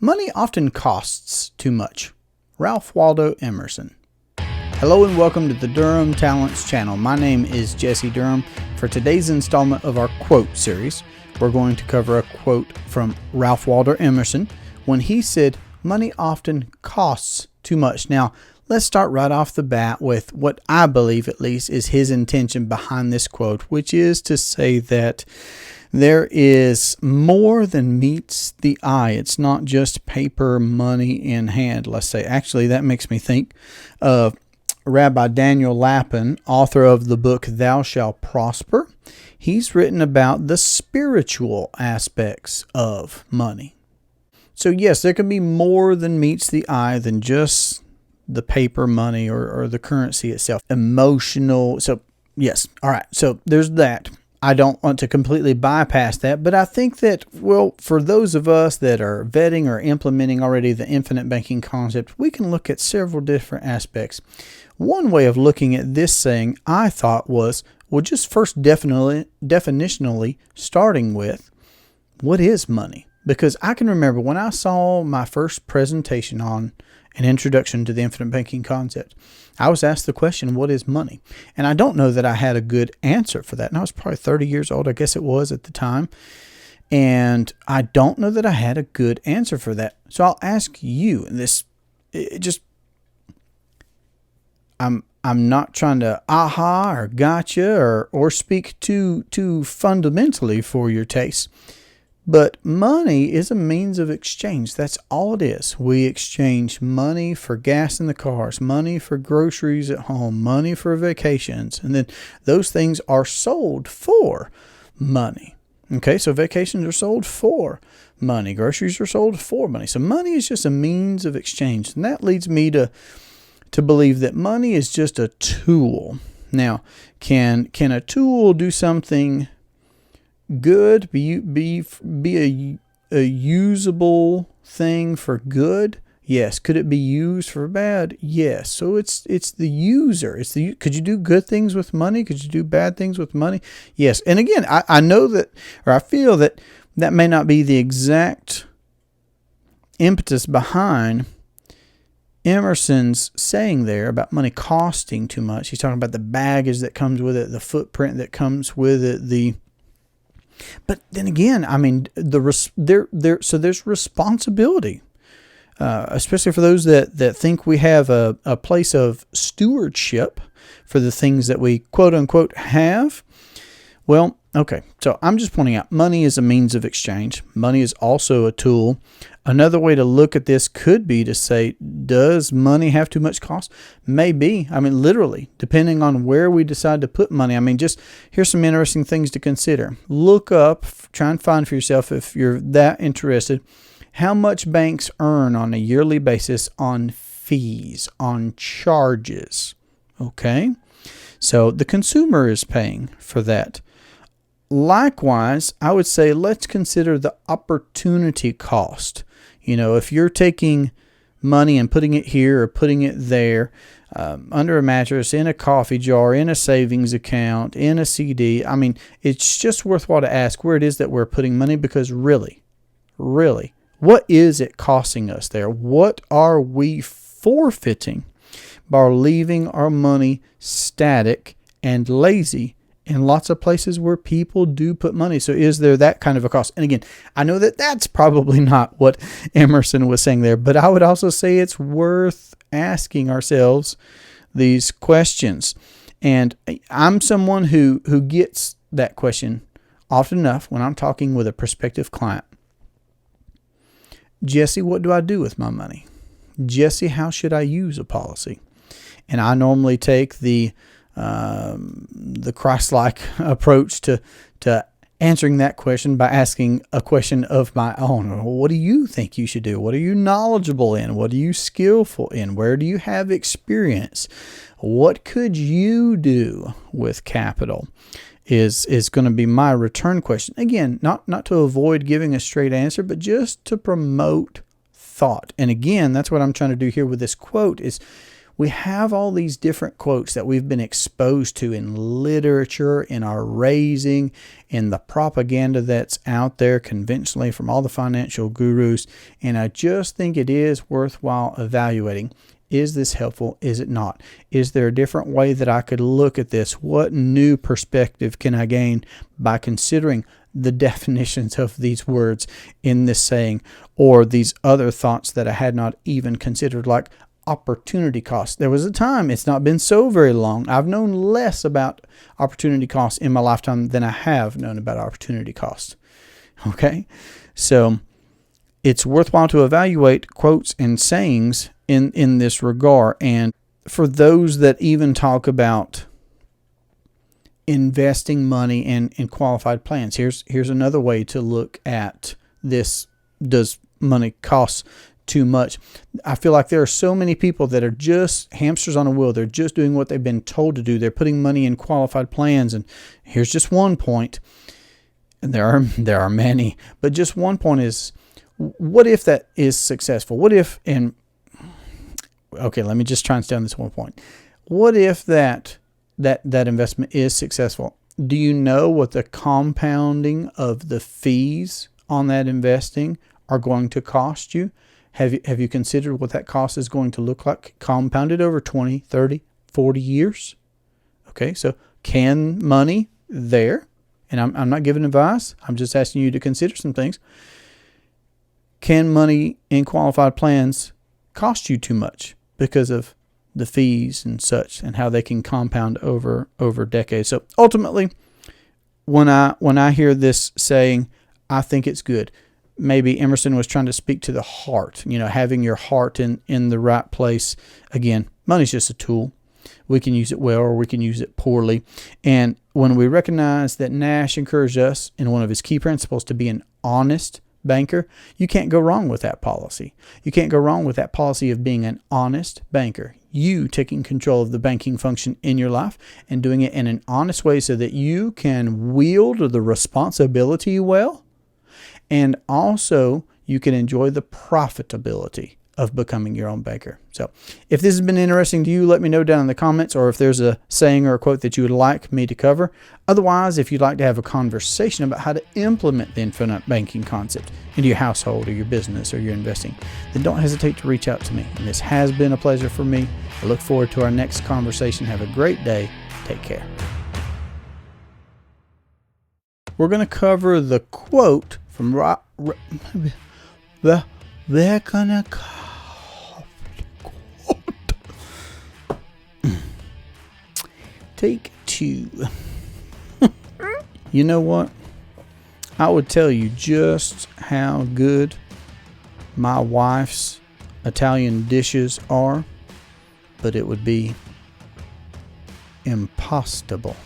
Money often costs too much. Ralph Waldo Emerson. Hello and welcome to the Durham Talents channel. My name is Jesse Durham. For today's installment of our quote series, we're going to cover a quote from Ralph Waldo Emerson when he said, "Money often costs too much." Now, let's start right off the bat with what I believe at least is his intention behind this quote, which is to say that there is more than meets the eye. It's not just paper money in hand, let's say. Actually, that makes me think of Rabbi Daniel Lapin, author of the book Thou Shalt Prosper. He's written about the spiritual aspects of money. So yes, there can be more than meets the eye than just the paper money or the currency itself. Emotional. So yes. All right. So there's that. I don't want to completely bypass that, but I think that, well, for those of us that are vetting or implementing already the infinite banking concept, we can look at several different aspects. One way of looking at this saying, I thought, was, well, just first definitionally starting with, what is money? Because I can remember when I saw my first presentation on an introduction to the infinite banking concept, I was asked the question, what is money? And I don't know that I had a good answer for that. And I was probably 30 years old, I guess it was at the time. And I don't know that I had a good answer for that. So I'll ask you, and I'm not trying to aha or gotcha or speak too fundamentally for your taste. But money is a means of exchange. That's all it is. We exchange money for gas in the cars, money for groceries at home, money for vacations. And then those things are sold for money. Okay, so vacations are sold for money. Groceries are sold for money. So money is just a means of exchange. And that leads me to believe that money is just a tool. Now, can a tool do something good, be a usable thing for good? Yes. Could it be used for bad? Yes. So it's the user. Could you do good things with money? Could you do bad things with money? Yes. And again, I know that, or I feel that may not be the exact impetus behind Emerson's saying there about money costing too much. He's talking about the baggage that comes with it, the footprint that comes with it, but then again, I mean, so there's responsibility, especially for those that think we have a place of stewardship for the things that we quote unquote have. Well, okay, so I'm just pointing out money is a means of exchange. Money is also a tool. Another way to look at this could be to say, does money have too much cost? Maybe. I mean, literally, depending on where we decide to put money. I mean, just here's some interesting things to consider. Look up, try and find for yourself, if you're that interested, how much banks earn on a yearly basis on fees, on charges. Okay? So the consumer is paying for that. Likewise, I would say let's consider the opportunity cost. You know, if you're taking money and putting it here or putting it there, under a mattress, in a coffee jar, in a savings account, in a CD, I mean, it's just worthwhile to ask where it is that we're putting money, because really, what is it costing us there? What are we forfeiting by leaving our money static and lazy in lots of places where people do put money? So is there that kind of a cost? And again, I know that that's probably not what Emerson was saying there, but I would also say it's worth asking ourselves these questions. And I'm someone who gets that question often enough when I'm talking with a prospective client. Jesse, what do I do with my money? Jesse, how should I use a policy? And I normally take the Christ-like approach to answering that question by asking a question of my own. What do you think you should do? What are you knowledgeable in? What are you skillful in? Where do you have experience? What could you do with capital is going to be my return question. Again, not to avoid giving a straight answer, but just to promote thought. And again, that's what I'm trying to do here with this quote is, We have all these different quotes that we've been exposed to in literature, in our raising, in the propaganda that's out there conventionally from all the financial gurus. And I just think it is worthwhile evaluating. Is this helpful? Is it not? Is there a different way that I could look at this? What new perspective can I gain by considering the definitions of these words in this saying, or these other thoughts that I had not even considered, like opportunity cost? There was a time, it's not been so very long, I've known less about opportunity costs in my lifetime than I have known about opportunity costs. Okay? So it's worthwhile to evaluate quotes and sayings in this regard. And for those that even talk about investing money in qualified plans, here's another way to look at this. Does money cost too much? I feel like there are so many people that are just hamsters on a wheel. They're just doing what they've been told to do. They're putting money in qualified plans. And here's just one point, and there are many, but just one point is, what if that is successful? What if, and okay, let me just try and stay on this one point. What if that investment is successful? Do you know what the compounding of the fees on that investing are going to cost you? Have you considered what that cost is going to look like compounded over 20, 30, 40 years? Okay, so can money there, and I'm not giving advice, I'm just asking you to consider some things. Can money in qualified plans cost you too much because of the fees and such, and how they can compound over decades? So ultimately, when I hear this saying, I think it's good. Maybe Emerson was trying to speak to the heart, having your heart in the right place. Again, money's just a tool. We can use it well or we can use it poorly. And when we recognize that Nash encouraged us in one of his key principles to be an honest banker, you can't go wrong with that policy. You can't go wrong with that policy of being an honest banker. You taking control of the banking function in your life and doing it in an honest way so that you can wield the responsibility well, and also you can enjoy the profitability of becoming your own banker. So if this has been interesting to you, let me know down in the comments, or if there's a saying or a quote that you would like me to cover. Otherwise, if you'd like to have a conversation about how to implement the infinite banking concept into your household or your business or your investing, then don't hesitate to reach out to me. And this has been a pleasure for me. I look forward to our next conversation. Have a great day. Take care. We're going to cover the quote from we're gonna cover the quote. Take two. You know what? I would tell you just how good my wife's Italian dishes are, but it would be impossible.